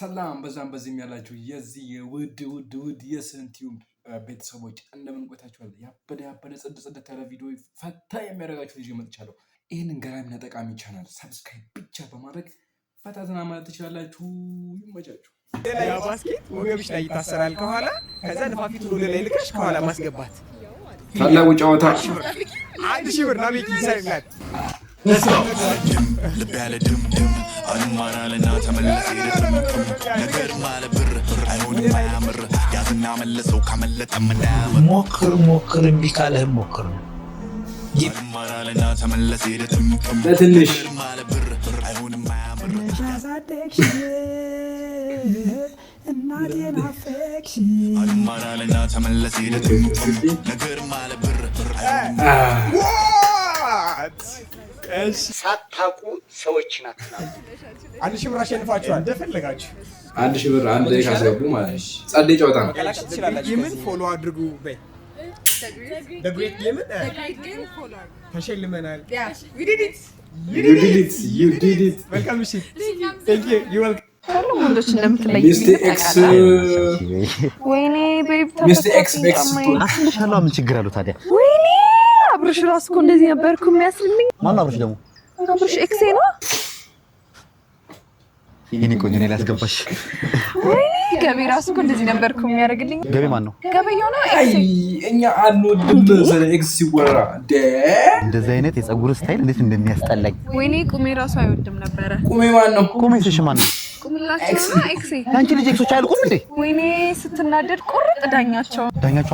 ሰላም በዛም ያላችሁ የዚህ ውድ የስንቲዩም ቤተሰቦች እንደምን ቆይታችኋል? ያበደ ጽድት ያለ ቪዲዮ ፈታ የሚያደርጋችሁ ልጅ መጥቻለሁ። ይህንን ገራሚና ጠቃሚ ቻናል ሰብስክራይብ ብቻ በማድረግ ፈታትና ማለት ትችላላችሁ። ይመቻችሁ። ያ ባስኬት ወገብሽ ላይ ይታሰራል ከኋላ ከዛ ንፋፊት ወደ ላይ ልከሽ ከኋላ ማስገባት ታላቁ ጨዋታ 1000 ብር ነው ሚኪ ይሳይላል። ልብ ያለ ድም አንማራለና ተመለሰ ይደጥም ነገር ማለት ብር አይሆንም አያምር ያዝና መለሰው ካመለጠ ምናምን ሞክር እምቢ ካለህ ሞክር አንማራለና ተመለሰ ይደጥም ለትንሽ ማለት ብር አይሆንም አያምር አንማራለና ተመለሰ ይደጥም ነገር ማለት ብር አይሆንም ሳታውቁ ሰዎችን አትናቁ። 1000 ብር አሸንፋችኋል። እንደፈለጋችሁ 1000 ብር አንድ ላይ ካስገቡ ማለት ነው። ጸዴ ጨዋታ ነው። ጌምን ፎሎ አድርጉ በይ The Great Game ተሸልመናል። You did it. Welcome እሺ Thank you. You welcome. ወንዶች እንደምትለይ ሚስተር ኤክስ ወይኔ ቤብ ሚስተር ኤክስ አሻላ ምን ችግር አለው ታዲያ? ወይኔ አብርሽ ራስ እኮ እንደዚህ ነበርኩ የሚያስልልኝ። ማን አብርሽ ደግሞ? አብርሽ ኤክሴ ነው። ይሄን ቆንጆ ነው ያስገባሽ። ወይኔ ገቢ ራስ እኮ እንደዚህ ነበርኩ የሚያደርግልኝ። ገቢ ማን ነው? ገበያው ነው። አይ እኛ አንወድም ስለ ኤክስ ሲወራ እንደዚህ አይነት የፀጉር ስታይል እንዴት እንደሚያስጠላኝ። ወይኔ ቁሜ ራሱ አይወድም ነበረ። ቁሜ ማን ነው? ቁሜሽ ማን ነው? ቁምላቸው ኤክሴ። አንቺ ልጅ ኤክሶች አይልቁም እንዴ? ወይኔ ስትናደድ ቁርጥ ዳኛቸው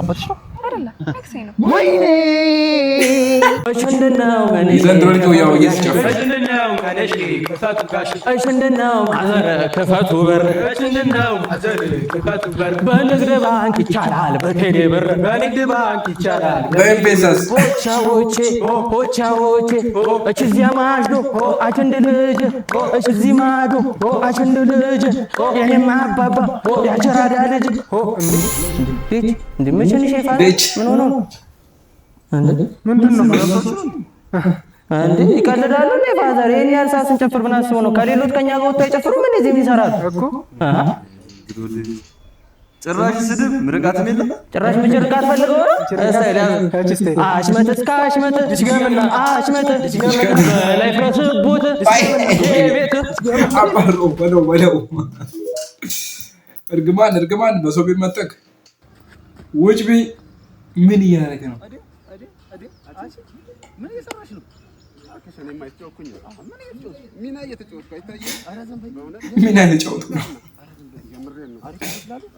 አባትሽ ነው አይደለ? ኤክሴ ነው። ወይኔ እሽንደናው እኔ ዘንድሮ ልጅ ያው እየተጨፈረ እሽንደናው ከነሽ ከፋቱ ጋሽ እሽንደናው ማዘረ ከፋቱ በር እሽንደናው ማዘረ ከፋቱ በር በንግድ ባንክ ይቻላል በቴሌ ብር በንግድ ባንክ ይቻላል በኤምፔሳስ ሆቻዎቼ እችዚያ ማዶ አቸንድ ልጅ እችዚ ማዶ አቸንድ ልጅ የኔማ አባባ ያቸራዳ ልጅ እንዴ መቼን ሸፋ ምን ሆኖ ምንድነው አንዴ ይቀልዳሉ እንዴ ፋዘር? የኛ አልሳስ እንጨፍር ብናስበው ነው። ከሌሎች ከኛ ጋር ወጣ ይጨፍሩም እንደዚህ የሚሰራል እኮ ጭራሽ ስድብ ምርቃትም የለም። ጭራሽ ምርቃት ፈልገው እስታይል አሽመት እስከ አሽመት አሽመት ላይ ፍረስቦት ቤት አባሮ በለው እርግማን በሰው ቤት መጠቅ ውጭ ቢ ምን እያደረገ ነው? ምን እየሰራሽ ነው? አከሸኔ ማይተውኩኝ ሚና እየተጫወትኩ አይታየም። ሚና እየተጫወትኩ ነው።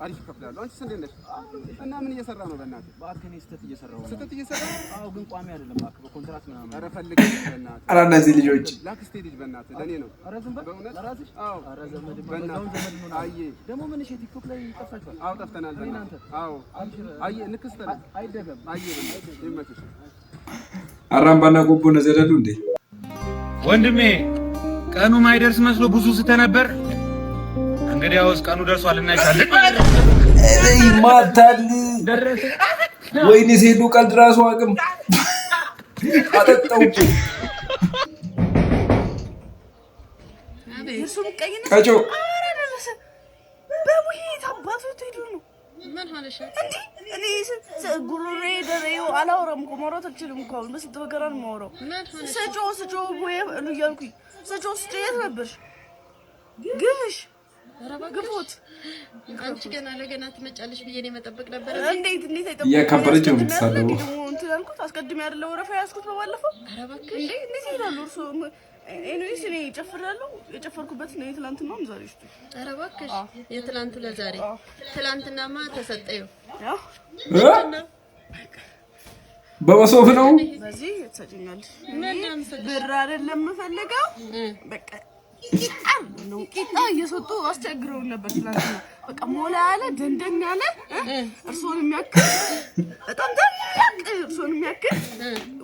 አሪፍ ከፍላሉ። አንቺ እንዴት ነሽ? እና ምን እየሰራ ነው? በእናትህ ባከኔ ስተት እየሰራው ነው። ስተት እየሰራው? አዎ፣ ግን ቋሚ አይደለም። ባክ በኮንትራት ምናምን። ኧረ ፈልግ በእናትህ። ኧረ እነዚህ ልጆች ላክስቴ ልጅ በእናትህ ለኔ ነው። ኧረ ዝም በል በእውነት። አዎ፣ ኧረ ዘመድ በእናትህ። አየ ደግሞ ምን እሺ፣ ቲክቶክ ላይ ጠፋችኋል? አዎ፣ ጠፍተናል በእናትህ። አዎ፣ አየ እንክስተን አይደገም። አየ በእናትህ ይመችሽ። አራምባና ጎቦ ነው ዘደሉ እንዴ? ወንድሜ ቀኑ ማይደርስ መስሎ ብዙ ስተነበር እንግዲያውስ ቀኑ ደርሷል እና ይሻላል። እይ ማታል ደረሰ። ወይኔ ሲሄዱ ቀልድ ራሱ አቅም አጠጣው። ቀጮ በሙሂት አባቱ ትሄዱ ነው። ምን ሆነሽ እንዴ? እኔ ጉሮሬ ደረዩ አላወራም እኮ ማውራት አልችልም እኮ አሁን በስንት በገራ ነው የማወራው። ስጮ ወይ እያልኩኝ ስጮ የት ነበርሽ? ግብሽ ግቦት አንቺ ገና ለገና ትመጫለሽ ብዬ ነው መጠበቅ ነበር። እንዴት አይጠብቁ ያከበረች ነው የምትሳለው። እንትን ያልኩት አስቀድሜ አይደለ ወረፋ ያዝኩት በባለፈው። ኧረ እባክሽ እንዴት ይላሉ እርሱ ኤኒዌይስ እኔ ጨፍራለሁ። የጨፈርኩበት ነው የትላንትናው ዛሬ እሺ። ኧረ እባክሽ የትላንቱ ለዛሬ ትላንትናማ ተሰጠዩ በመሶፍ ነው በዚህ ተሰጭኛል። ብር አይደለም የምፈልገው በቃ ቂጣ እየሰጡ አስቸግረው ነበር ትላንትና። በቃ ሞላ ያለ ደንደን ያለ እርሶን የሚያክል በጣም እርሶን የሚያክል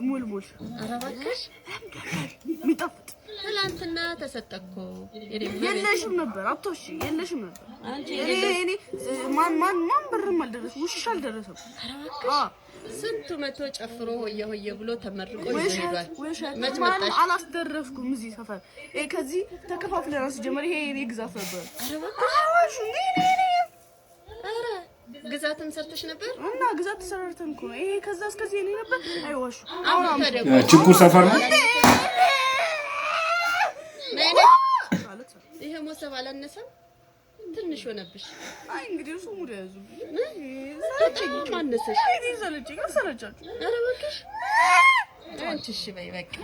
ሙልሙል። ኧረ እባክሽ የሚጣፍጥ ትላንትና ተሰጠኮ የለሽም ነበር አትወሺ የለሽም ነበር አንቺ እኔ ማን ብርም አልደረሰም ውሽሽ አልደረሰም ስንቱ መቶ ጨፍሮ ሆየ ብሎ ተመርቆ ይሄዳል ማን አላስደረፍኩም እዚህ ሰፈር ከዚህ ተከፋፍለ ራስ ጀመር ይሄ እኔ ግዛት ነበር አዋሽ አረ ግዛትም ሰርተሽ ነበር እና ግዛት ተሰርተን እኮ ይሄ ከዛ እስከዚህ እኔ ነበር አይዋሽ ችኩር ሰፈር ነው ይሄ ሞሰብ አላነሰም ትንሽ ሆነብሽ አይ እንግዲህ እሱ ሙድ ያዙ ማነሰሽ እኔ ሰለቸኝ አሰረቻችሁ አረ በቃሽ አንቺ እሺ በይ በቃ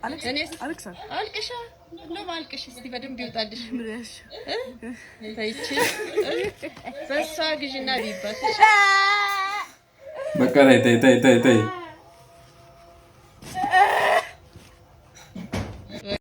አለክሳ አልቅሻ ነው ማልቅሽ እስቲ በደንብ ይወጣልሽ ምንሽ ታይቺ በሷ ግዥና ቢባትሽ በቃ ተይ